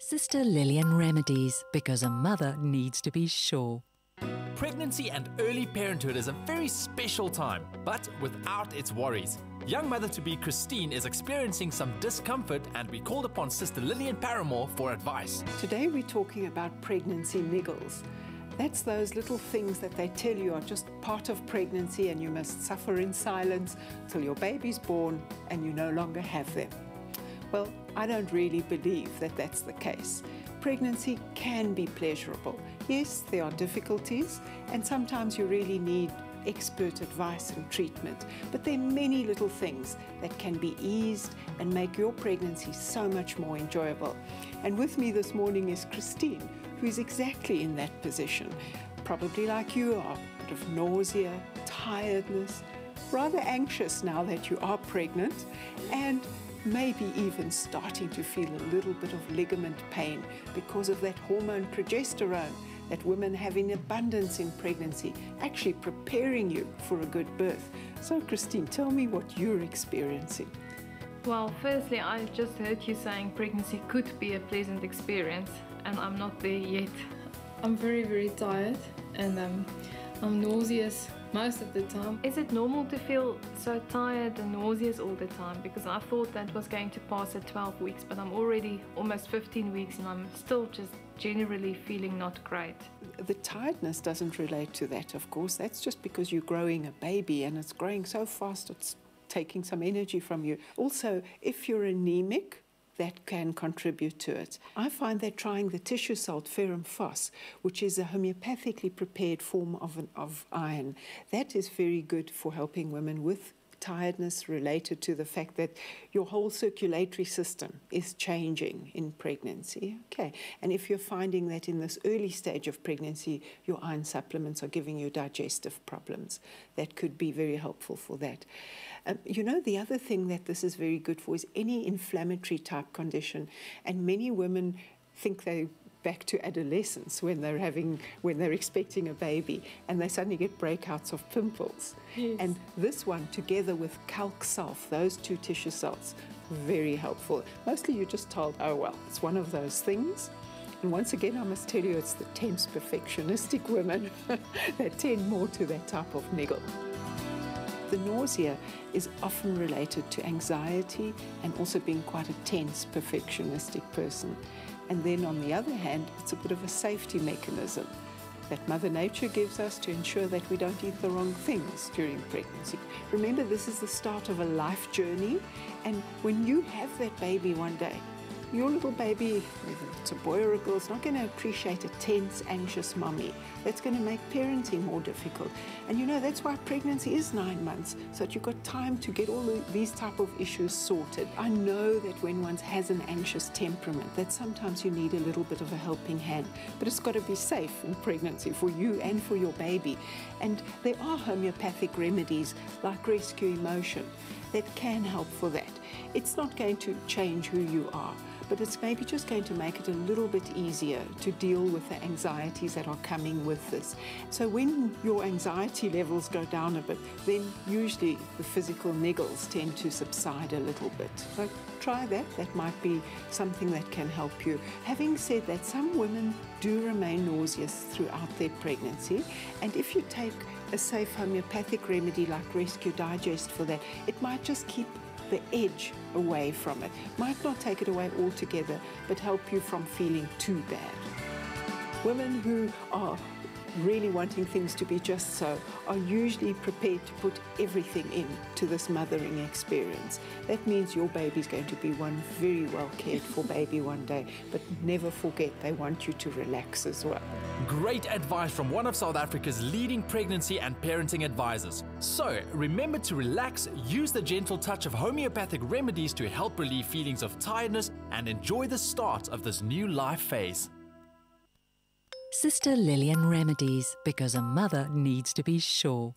Sister Lilian remedies, because a mother needs to be sure. Pregnancy and early parenthood is a very special time, but without its worries. Young mother-to-be Christine is experiencing some discomfort, and we called upon Sister Lilian Paramore for advice. Today we're talking about pregnancy niggles. That's those little things that they tell you are just part of pregnancy and you must suffer in silence till your baby's born and you no longer have them. Well, I don't really believe that that's the case. Pregnancy can be pleasurable. Yes, there are difficulties and sometimes you really need expert advice and treatment, but there are many little things that can be eased and make your pregnancy so much more enjoyable. And with me this morning is Christine, who's exactly in that position. Probably like you are, a bit of nausea, tiredness, rather anxious now that you are pregnant, and maybe even starting to feel a little bit of ligament pain because of that hormone progesterone that women have in abundance in pregnancy, actually preparing you for a good birth. So Christine, tell me what you're experiencing. Well, firstly, I just heard you saying pregnancy could be a pleasant experience, and I'm not there yet. I'm very, very tired, and I'm nauseous most of the time. Is it normal to feel so tired and nauseous all the time? Because I thought that was going to pass at 12 weeks, but I'm already almost 15 weeks and I'm still just generally feeling not great. The tiredness doesn't relate to that, of course. That's just because you're growing a baby and it's growing so fast it's taking some energy from you. Also, if you're anemic, that can contribute to it. I find that trying the tissue salt ferrum phos, which is a homeopathically prepared form of iron, that is very good for helping women with tiredness related to the fact that your whole circulatory system is changing in pregnancy. Okay, and if you're finding that in this early stage of pregnancy, your iron supplements are giving you digestive problems, that could be very helpful for that. You know, the other thing that this is very good for is any inflammatory type condition, and many women think they're back to adolescence when they're expecting a baby and they suddenly get breakouts of pimples. Yes. And this one, together with calc sulf, those two tissue salts, very helpful. Mostly you're just told, oh well, it's one of those things. And once again, I must tell you, it's the tense perfectionistic women that tend more to that type of niggle. The nausea is often related to anxiety and also being quite a tense perfectionistic person. And then on the other hand, it's a bit of a safety mechanism that Mother Nature gives us to ensure that we don't eat the wrong things during pregnancy. Remember, this is the start of a life journey, and when you have that baby one day, your little baby, whether it's a boy or a girl, is not going to appreciate a tense, anxious mommy. That's going to make parenting more difficult. And you know, that's why pregnancy is 9 months, so that you've got time to get all these type of issues sorted. I know that when one has an anxious temperament, that sometimes you need a little bit of a helping hand, but it's got to be safe in pregnancy for you and for your baby. And there are homeopathic remedies like rescue emotion that can help for that. It's not going to change who you are, but it's maybe just going to make it a little bit easier to deal with the anxieties that are coming with this. So when your anxiety levels go down a bit, then usually the physical niggles tend to subside a little bit. So try that. That might be something that can help you. Having said that, some women do remain nauseous throughout their pregnancy, and if you take a safe homeopathic remedy like Rescue Digest for that, it might just keep the edge away from it. Might not take it away altogether, but help you from feeling too bad. Women who are really wanting things to be just so are usually prepared to put everything into this mothering experience. That means your baby's going to be one very well cared for baby one day, but never forget they want you to relax as well. Great advice from one of South Africa's leading pregnancy and parenting advisors. So remember to relax, use the gentle touch of homeopathic remedies to help relieve feelings of tiredness, and enjoy the start of this new life phase. Sister Lilian remedies, because a mother needs to be sure.